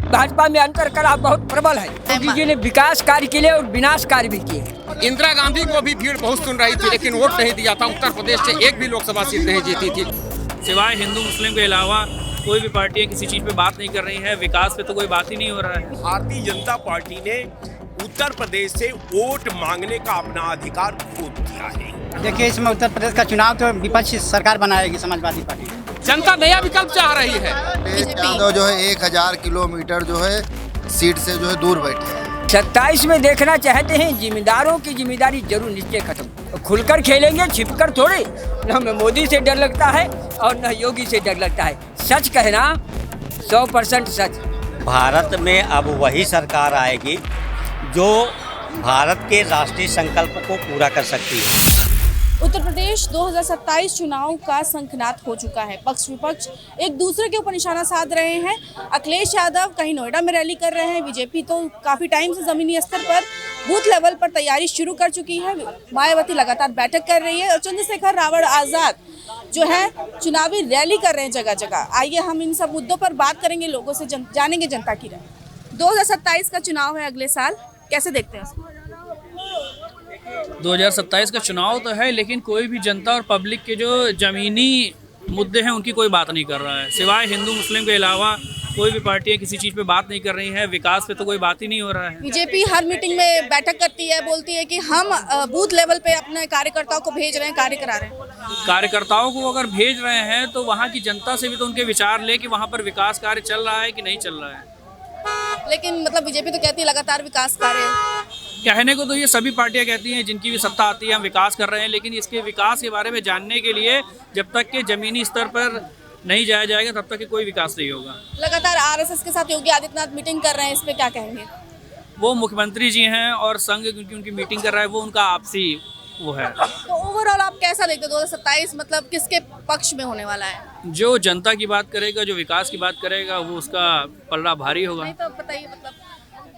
भाजपा में अंतर कलह बहुत प्रबल है। मोदी जी ने विकास कार्य के लिए और विनाश कार्य भी किए। इंदिरा गांधी को भी भीड़ बहुत सुन रही थी, लेकिन वोट नहीं दिया था। उत्तर प्रदेश से एक भी लोकसभा सीट नहीं जीती थी। सिवाय हिंदू मुस्लिम के अलावा कोई भी पार्टी किसी चीज पे बात नहीं कर रही है। विकास पे तो कोई बात ही नहीं हो रहा है। भारतीय जनता पार्टी ने उत्तर प्रदेश से वोट मांगने का अपना अधिकार खो दिया है। देखिए, इसमें उत्तर प्रदेश का चुनाव तो विपक्ष सरकार बनाएगी समाजवादी पार्टी। जनता नया विकल्प चाह रही है। यादव जो है 1000 किलोमीटर जो है सीट से जो है दूर बैठे हैं। 27 में देखना चाहते हैं जिम्मेदारों की जिम्मेदारी जरूर निश्चय खत्म। खुलकर खेलेंगे, छिपकर थोड़े। न हमें मोदी से डर लगता है और न योगी से डर लगता है। सच कहना 100% सच। भारत में अब वही सरकार आएगी जो भारत के राष्ट्रीय संकल्प को पूरा कर सकती है। उत्तर प्रदेश 2027 चुनाव का शंखनाद हो चुका है। पक्ष विपक्ष एक दूसरे के ऊपर निशाना साध रहे हैं। अखिलेश यादव कहीं नोएडा में रैली कर रहे हैं। बीजेपी तो काफ़ी टाइम से ज़मीनी स्तर पर बूथ लेवल पर तैयारी शुरू कर चुकी है। मायावती लगातार बैठक कर रही है और चंद्रशेखर रावण आज़ाद जो है चुनावी रैली कर रहे हैं जगह जगह। आइए हम इन सब मुद्दों पर बात करेंगे, लोगों से जानेंगे जनता की राय। 2027 का चुनाव है अगले साल, कैसे देखते हैं उसको? 2027 का चुनाव तो है, लेकिन कोई भी जनता और पब्लिक के जो ज़मीनी मुद्दे हैं उनकी कोई बात नहीं कर रहा है। सिवाय हिंदू मुस्लिम के अलावा कोई भी पार्टियां किसी चीज़ पे बात नहीं कर रही है। विकास पे तो कोई बात ही नहीं हो रहा है। बीजेपी हर मीटिंग में बैठक करती है, बोलती है कि हम बूथ लेवल पे अपने कार्यकर्ताओं को भेज रहे हैं, कार्य करा रहे हैं। कार्यकर्ताओं को अगर भेज रहे हैं तो वहाँ की जनता से भी तो उनके विचार ले कि वहाँ पर विकास कार्य चल रहा है कि नहीं चल रहा है। लेकिन मतलब बीजेपी तो कहती है लगातार विकास कार्य। कहने को तो ये सभी पार्टियां कहती हैं जिनकी भी सत्ता आती है हम विकास कर रहे हैं, लेकिन इसके विकास के बारे में जानने के लिए जब तक के ज़मीनी स्तर पर नहीं जाया जाएगा तब तक के कोई विकास नहीं होगा। लगातार आरएसएस के साथ योगी आदित्यनाथ मीटिंग कर रहे हैं, इस पे क्या कहेंगे? वो मुख्यमंत्री जी हैं और संघ क्योंकि उनकी मीटिंग कर रहा है, वो उनका आपसी वो है। तो ओवरऑल आप कैसा देखते हो 2027 मतलब किसके पक्ष में होने वाला है? जो जनता की बात करेगा, जो विकास की बात करेगा, वो उसका पलड़ा भारी होगा। नहीं तो बताइए, मतलब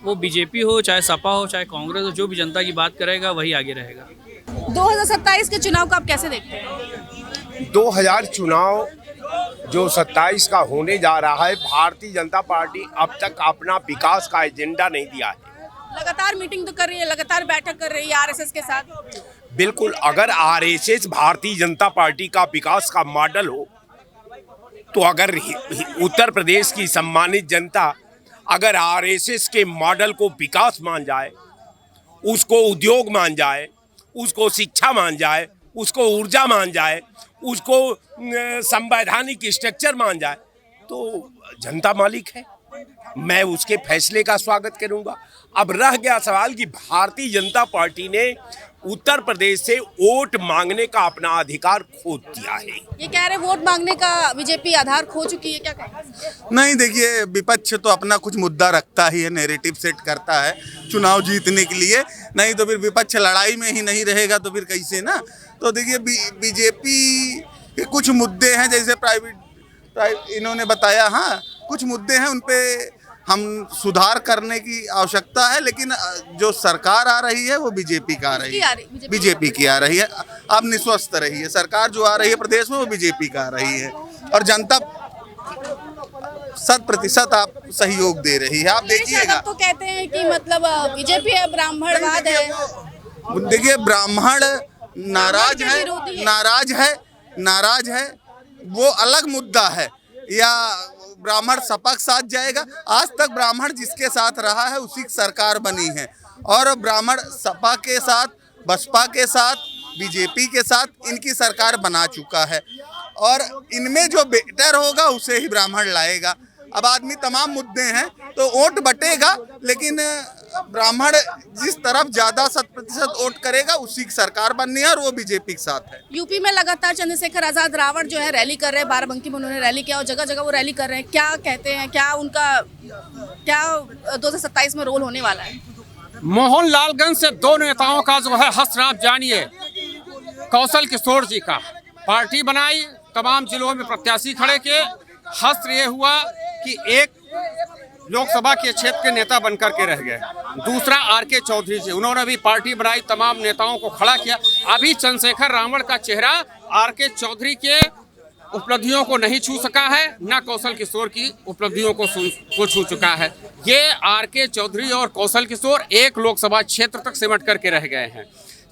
वो बीजेपी हो, चाहे सपा हो, चाहे कांग्रेस हो, जो भी जनता की बात करेगा वही आगे रहेगा। 2027 के चुनाव को आप कैसे देखते हैं? 2000 चुनाव जो 27 का होने जा रहा है, भारतीय जनता पार्टी अब तक अपना विकास का एजेंडा नहीं दिया है। लगातार मीटिंग तो कर रही है, लगातार बैठक कर रही है आरएसएस के साथ। बिल्कुल, अगर आरएसएस भारतीय जनता पार्टी का विकास का मॉडल हो तो अगर उत्तर प्रदेश की सम्मानित जनता अगर आरएसएस के मॉडल को विकास मान जाए, उसको उद्योग मान जाए, उसको शिक्षा मान जाए, उसको ऊर्जा मान जाए, उसको संवैधानिक स्ट्रक्चर मान जाए, तो जनता मालिक है। मैं उसके फैसले का स्वागत करूंगा। अब रह गया सवाल कि भारतीय जनता पार्टी ने उत्तर प्रदेश से वोट मांगने का अपना अधिकार खो दिया है। ये कह रहे वोट मांगने का बीजेपी आधार खो चुकी है, क्या कहें? नहीं, देखिए, विपक्ष तो अपना कुछ मुद्दा रखता ही है, नैरेटिव सेट करता है चुनाव जीतने के लिए। नहीं तो फिर विपक्ष लड़ाई में ही नहीं रहेगा तो फिर कैसे ना। तो देखिए, बीजेपी के कुछ मुद्दे हैं, जैसे प्राइवेट इन्होंने बताया, हाँ कुछ मुद्दे हैं उन पे हम सुधार करने की आवश्यकता है, लेकिन जो सरकार आ रही है वो बीजेपी का आ रही है, बीजेपी की आ रही है। आप निश्वस्त रहिए, सरकार जो आ रही है प्रदेश में वो बीजेपी का आ रही है और जनता 100% आप सहयोग दे रही है। आप देखिएगा, तो कहते हैं कि मतलब बीजेपी है ब्राह्मणवाद है। देखिए, ब्राह्मण नाराज है वो अलग मुद्दा है, या ब्राह्मण सपा के साथ जाएगा। आज तक ब्राह्मण जिसके साथ रहा है उसी की सरकार बनी है, और ब्राह्मण सपा के साथ, बसपा के साथ, बीजेपी के साथ इनकी सरकार बना चुका है, और इनमें जो बेटर होगा उसे ही ब्राह्मण लाएगा। अब आदमी तमाम मुद्दे हैं तो वोट बटेगा, लेकिन ब्राह्मण जिस तरफ ज़्यादा 100% वोट करेगा उसी की सरकार बननी है, और वो बीजेपी के साथ है। यूपी में लगातार चंद्रशेखर आजाद रावण जो है रैली कर रहे हैं, बाराबंकी में उन्होंने रैली किया और जगह जगह वो रैली कर रहे हैं। क्या कहते हैं, क्या उनका 2027 में रोल होने वाला है? मोहनलालगंज से 2 नेताओं का जो है हस्त्र आप जानिए। कौशल किशोर जी का पार्टी बनाई, तमाम जिलों में प्रत्याशी खड़े किए। हस्त्र ये हुआ कि एक लोकसभा के क्षेत्र के नेता बनकर के रह गए। दूसरा आर.के. चौधरी जी, उन्होंने भी पार्टी बनाई, तमाम नेताओं को खड़ा किया। अभी चंद्रशेखर रावण का चेहरा आर.के. चौधरी के उपलब्धियों को नहीं छू सका है, न कौशल किशोर की उपलब्धियों को छू चुका है। ये आर.के. चौधरी और कौशल किशोर एक लोकसभा क्षेत्र तक सिमट करके रह गए हैं।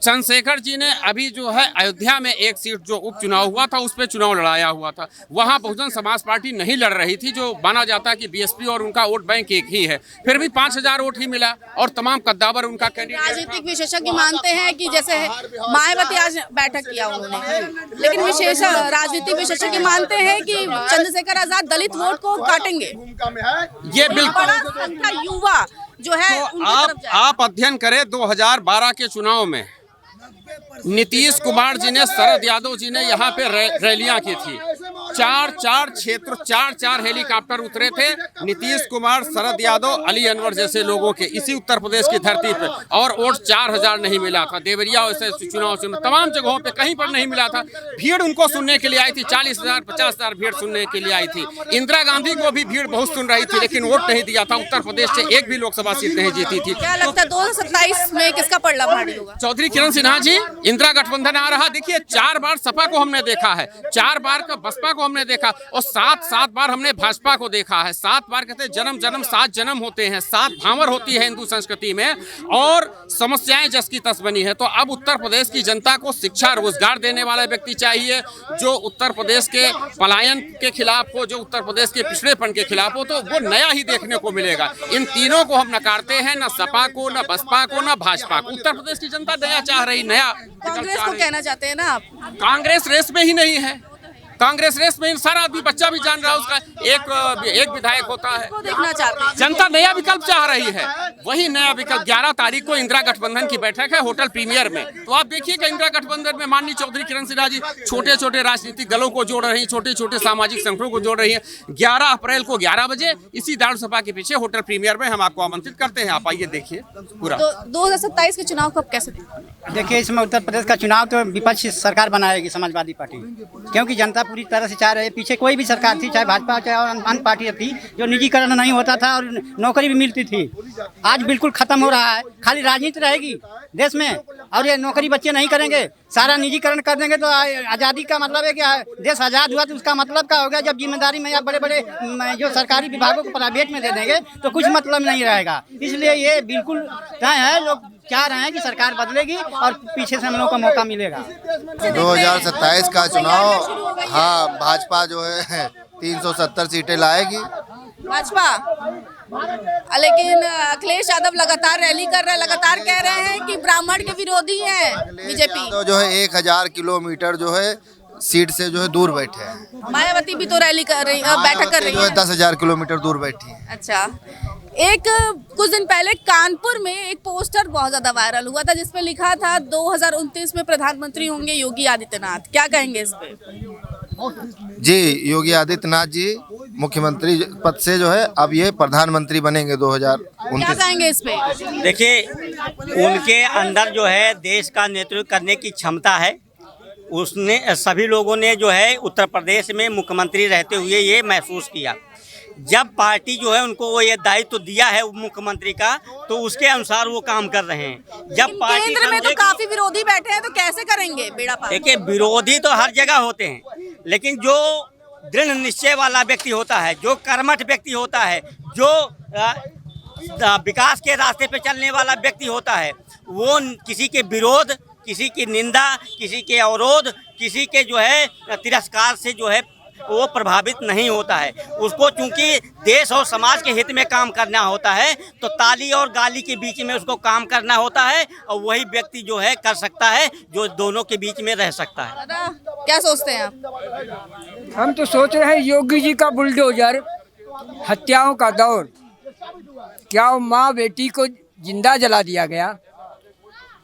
चंद्रशेखर जी ने अभी जो है अयोध्या में एक सीट जो उपचुनाव हुआ था उस पर चुनाव लड़ाया हुआ था, वहां बहुजन समाज पार्टी नहीं लड़ रही थी, जो माना जाता है कि बीएसपी और उनका वोट बैंक एक ही है, फिर भी 5000 वोट ही मिला और तमाम कद्दावर उनका कैंडिडेट। राजनीतिक विशेषज्ञ मानते हैं कि जैसे मायावती आज बैठक किया उन्होंने, लेकिन राजनीतिक विशेषज्ञ मानते हैं कि चंद्रशेखर आजाद दलित वोट को काटेंगे। ये बिल्कुल संख्या युवा जो है तो आप अध्ययन करें 2012 के चुनाव में नीतीश कुमार जी ने, शरद यादव जी ने यहाँ पे रैलियां की थी। 4 क्षेत्र 4 हेलीकॉप्टर उतरे थे, नीतीश कुमार, शरद यादव, अली अनवर जैसे लोगों के, इसी उत्तर प्रदेश की धरती पे, और वोट 4000 नहीं मिला था। देवरिया ऐसे चुनाव से तमाम जगहों पे कहीं पर नहीं मिला था। भीड़ उनको सुनने के लिए आई थी, 40,000 50,000 भीड़ सुनने के लिए आई थी। इंदिरा गांधी को भी भीड़ बहुत सुन रही थी, लेकिन वोट नहीं दिया था। उत्तर प्रदेश से एक भी लोकसभा सीट नहीं जीती थी। क्या लगता है 2027 में किसका पलड़ा भारी होगा? चौधरी किरण सिन्हा जी, इंदिरा गठबंधन आ रहा। देखिए 4 बार सपा को हमने देखा है, 4 बार का बसपा को हमने देखा, और 7 बार हमने भाजपा को देखा है। 7 बार कहते हैं जन्म जन्म 7 जन्म होते हैं, 7 भांवर होती है हिंदू संस्कृति में, और समस्याएं जस की तस बनी है। तो अब उत्तर प्रदेश की जनता को शिक्षा रोजगार देने वाला व्यक्ति चाहिए, जो उत्तर प्रदेश के पलायन के खिलाफ हो, जो उत्तर प्रदेश के पिछड़ेपन के खिलाफ हो, तो वो नया ही देखने को मिलेगा। इन तीनों को हम नकारते हैं, न सपा को, न बसपा को, न भाजपा को। उत्तर प्रदेश की जनता नया चाह रही, नया। कांग्रेस को कहना चाहते हैं ना आप? कांग्रेस रेस में ही नहीं है, कांग्रेस रेस में सारा आदमी बच्चा भी जान रहा है उसका एक विधायक होता है। देखना चाहते हैं जनता नया विकल्प चाह रही है, वही नया विकल्प। 11 तारीख को इंदिरा गठबंधन की बैठक है होटल प्रीमियर में, तो आप देखिएगा इंदिरा गठबंधन में माननीय चौधरी किरण सिन्हा जी छोटे छोटे राजनीतिक दलों को जोड़ रही हैं, छोटे छोटे सामाजिक संगठनों को जोड़ रही हैं। 11 अप्रैल को 11 बजे इसी दारुल सभा के पीछे होटल प्रीमियर में हम आपको आमंत्रित करते हैं, आप आइए देखिए पूरा। तो 2027 के चुनाव को आप कैसे देखिए, इसमें उत्तर प्रदेश का चुनाव तो विपक्षी सरकार बनाएगी समाजवादी पार्टी, क्योंकि जनता पूरी तरह से चाह रही है। पीछे कोई भी सरकार थी, चाहे भाजपा चाहे और अन्य पार्टी थी, जो निजीकरण नहीं होता था और नौकरी भी मिलती थी, आज बिल्कुल खत्म हो रहा है। खाली राजनीति रहेगी देश में, और ये नौकरी बच्चे नहीं करेंगे, सारा निजीकरण कर देंगे। तो आज़ादी का मतलब है कि देश आज़ाद हुआ, तो उसका मतलब क्या हो गया? जब जिम्मेदारी में या बड़े बड़े जो सरकारी विभागों को प्राइवेट में दे देंगे तो कुछ मतलब नहीं रहेगा। इसलिए ये बिल्कुल तय है, लोग चाह रहे हैं कि सरकार बदलेगी और पीछे से हम लोग को मौका मिलेगा। 2027 का चुनाव, हाँ, भाजपा जो है 370 सीटें लाएगी। भाजपा, लेकिन अखिलेश यादव लगातार रैली कर रहे हैं, लगातार कह रहे हैं कि ब्राह्मण के विरोधी है बीजेपी। तो जो है 1000 किलोमीटर जो है सीट से जो है दूर बैठे हैं। मायावती भी तो रैली कर रही, बैठक कर रही जो है 10,000 किलोमीटर दूर बैठी है। अच्छा, कुछ दिन पहले कानपुर में एक पोस्टर बहुत ज्यादा वायरल हुआ था, जिसपे लिखा था 2029 में प्रधानमंत्री होंगे योगी आदित्यनाथ। क्या कहेंगे इस पे? जी, योगी आदित्यनाथ जी मुख्यमंत्री पद से जो है अब ये प्रधानमंत्री बनेंगे 2029। क्या कहेंगे इस पे? देखिए, उनके अंदर जो है देश का नेतृत्व करने की क्षमता है। उसने सभी लोगों ने जो है उत्तर प्रदेश में मुख्यमंत्री रहते हुए ये महसूस किया। जब पार्टी जो है उनको वो ये दायित्व दिया है मुख्यमंत्री का, तो उसके अनुसार वो काम कर रहे हैं। जब पार्टी केंद्र में तो काफी विरोधी बैठे हैं, तो कैसे करेंगे बेड़ा पार? देखिए, विरोधी तो हर जगह होते हैं, लेकिन जो दृढ़ निश्चय वाला व्यक्ति होता है, जो कर्मठ व्यक्ति होता है, जो विकास के रास्ते पे चलने वाला व्यक्ति होता है, वो किसी के विरोध, किसी की निंदा, किसी के अवरोध, किसी के जो है तिरस्कार से जो है वो प्रभावित नहीं होता है। उसको चूंकि देश और समाज के हित में काम करना होता है, तो ताली और गाली के बीच में उसको काम करना होता है, और वही व्यक्ति जो है कर सकता है जो दोनों के बीच में रह सकता है। क्या सोचते हैं आप? हम तो सोच रहे हैं योगी जी का बुलडोजर, हत्याओं का दौर, क्या वो माँ बेटी को जिंदा जला दिया गया,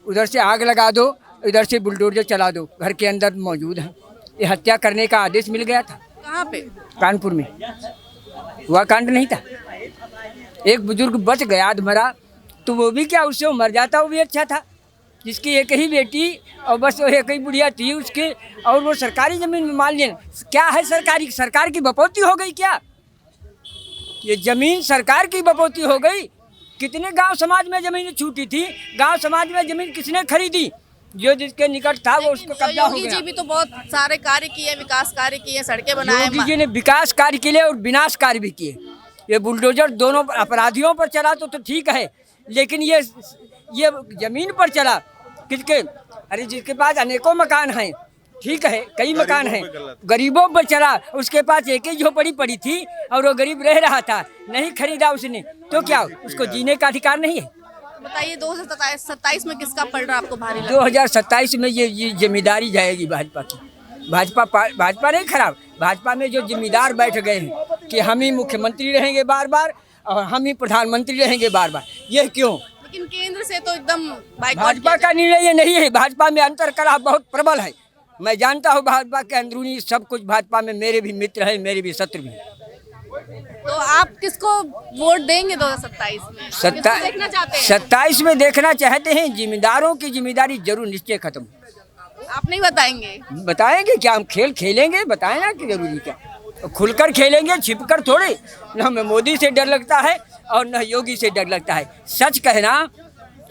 उधर से आग लगा दो, इधर से बुलडोजर चला दो, घर के अंदर मौजूद है। ये हत्या करने का आदेश मिल गया था। कहाँ पे? कानपुर में हुआ कांड नहीं था। एक बुजुर्ग बच गया, मरा, तो वो भी क्या, उससे वो मर जाता वो भी अच्छा था, जिसकी एक ही बेटी और बस वो एक ही बुढ़िया थी उसके, और वो सरकारी जमीन में मान लेना क्या है? सरकार की बपौती हो गई क्या? ये जमीन सरकार की बपौती हो गई। कितने गांव समाज में जमीन छूटी थी, गांव समाज में जमीन किसने खरीदी? जो जिसके निकट था वो उसको कब्जा हो योगी गया। जी भी तो बहुत सारे कार्य किए, विकास कार्य किए, सड़कें बनाए। योगी जी ने विकास कार्य किए और विनाश कार्य भी किए। ये बुलडोजर दोनों अपराधियों पर चला तो ठीक है, लेकिन ये जमीन पर चला किसके? अरे जिसके पास अनेकों मकान हैं, ठीक है, कई मकान हैं, गरीबों पर चला। उसके पास एक ही झोपड़ी पड़ी थी और वो गरीब रह रहा था, नहीं खरीदा उसने, तो क्या उसको जीने का अधिकार नहीं है? बताइए 2027 में किसका पड़ रहा आपको भारी? 2027 में ये जिम्मेदारी जाएगी भाजपा की। भाजपा नहीं खराब, भाजपा में जो जिम्मेदार बैठ गए हैं कि हम ही मुख्यमंत्री रहेंगे बार बार और हम ही प्रधानमंत्री रहेंगे बार बार, ये क्यों? लेकिन केंद्र से तो एकदम भाजपा का निर्णय ये नहीं है। भाजपा में अंतर कलह बहुत प्रबल है। मैं जानता हूँ भाजपा के अंदरूनी सब कुछ। भाजपा में मेरे भी मित्र हैं, मेरे भी शत्रु भी हैं। तो आप किसको वोट देंगे 2027 में? किसको देखना चाहते हैं? 27 में देखना चाहते हैं, जिम्मेदारों की जिम्मेदारी जरूर निश्चय खत्म। आप नहीं बताएंगे? बताएंगे क्या? हम खेल खेलेंगे, बताए ना कि जरूरी क्या। खुलकर खेलेंगे, छिपकर थोड़े। न हमें मोदी से डर लगता है और न योगी से डर लगता है। सच कहना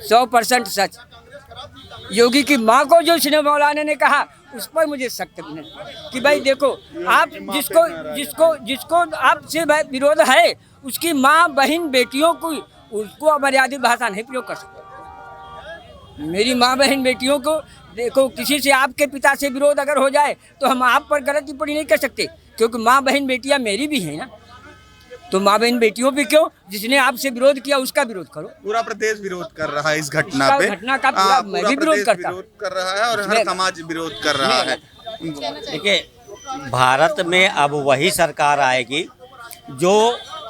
100% सच। योगी की माँ को जो इसने मौलाना ने कहा उस पर मुझे सख्त नहीं कि भाई देखो, आप जिसको आपसे विरोध है उसकी माँ बहन बेटियों को उसको अमर्यादित भाषा नहीं प्रयोग कर सकते। मेरी माँ बहन बेटियों को देखो, किसी से आपके पिता से विरोध अगर हो जाए तो हम आप पर गलत टिप्पणी नहीं कर सकते, क्योंकि माँ बहन बेटियाँ मेरी भी हैं ना। तो माँ बहन बेटियों पे क्यों? जिसने आपसे विरोध किया उसका विरोध करो। पूरा प्रदेश विरोध कर रहा है इस घटना पे। घटना का पूरा मैं भी विरोध करता हूं। विरोध कर रहा है और हर समाज विरोध कर रहा है। देखिए, भारत में अब वही सरकार आएगी जो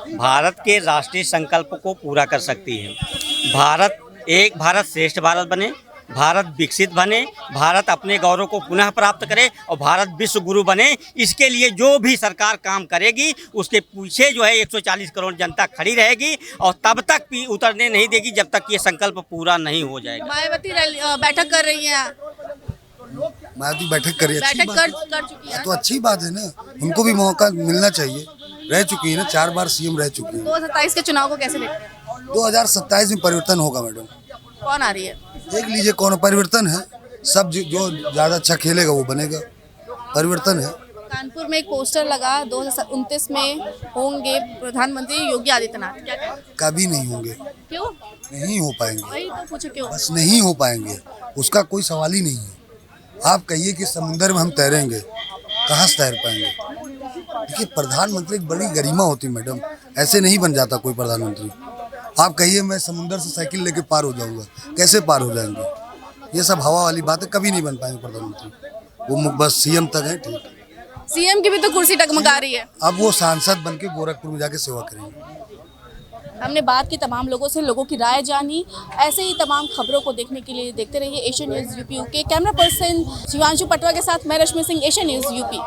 भारत के राष्ट्रीय संकल्प को पूरा कर सकती है। एक भारत श्रेष्ठ भारत बने, भारत विकसित बने, भारत अपने गौरव को पुनः प्राप्त करे और भारत विश्व गुरु बने। इसके लिए जो भी सरकार काम करेगी उसके पीछे जो है 140 करोड़ जनता खड़ी रहेगी और तब तक भी उतरने नहीं देगी जब तक ये संकल्प पूरा नहीं हो जाएगा। मायावती बैठक कर रही है। मायावती बैठक कर चुकी है तो अच्छी बात है ना, उनको भी मौका मिलना चाहिए। रह चुकी है ना, 4 बार सीएम रह चुकी है। 2027 के चुनाव को कैसे देखते हैं? 2027 में परिवर्तन होगा मैडम। कौन आ रही है? देख लीजिए कौन परिवर्तन है। सब जो ज्यादा अच्छा खेलेगा वो बनेगा। परिवर्तन है। कानपुर में एक पोस्टर लगा 2029 में होंगे प्रधानमंत्री योगी आदित्यनाथ, क्या कहें? कभी नहीं होंगे। क्यों नहीं हो पाएंगे? वही तो पूछो क्यों? बस नहीं हो पाएंगे, उसका कोई सवाल ही नहीं है। आप कहिए कि समुद्र में हम तैरेंगे, कहाँ से तैर पाएंगे? देखिए, प्रधानमंत्री एक बड़ी गरिमा होती मैडम, ऐसे नहीं बन जाता कोई प्रधानमंत्री। आप कहिए मैं समुद्र से साइकिल लेके पार हो जाऊंगा, कैसे पार हो जाएंगे? ये सब हवा वाली बातें, कभी नहीं बन पाएंगे प्रधानमंत्री। वो बस सीएम तक है, ठीक। सीएम की भी तो कुर्सी टकमका रही है। अब वो सांसद बन के गोरखपुर में जाके सेवा करेंगे। हमने बात की तमाम लोगों से, लोगों की राय जानी। ऐसे ही तमाम खबरों को देखने के लिए देखते रहिए एशियन न्यूज़ यूपी के। कैमरा पर्सन शिवांशु पटवा के साथ मैं Rashmi Singh, Asian news UP.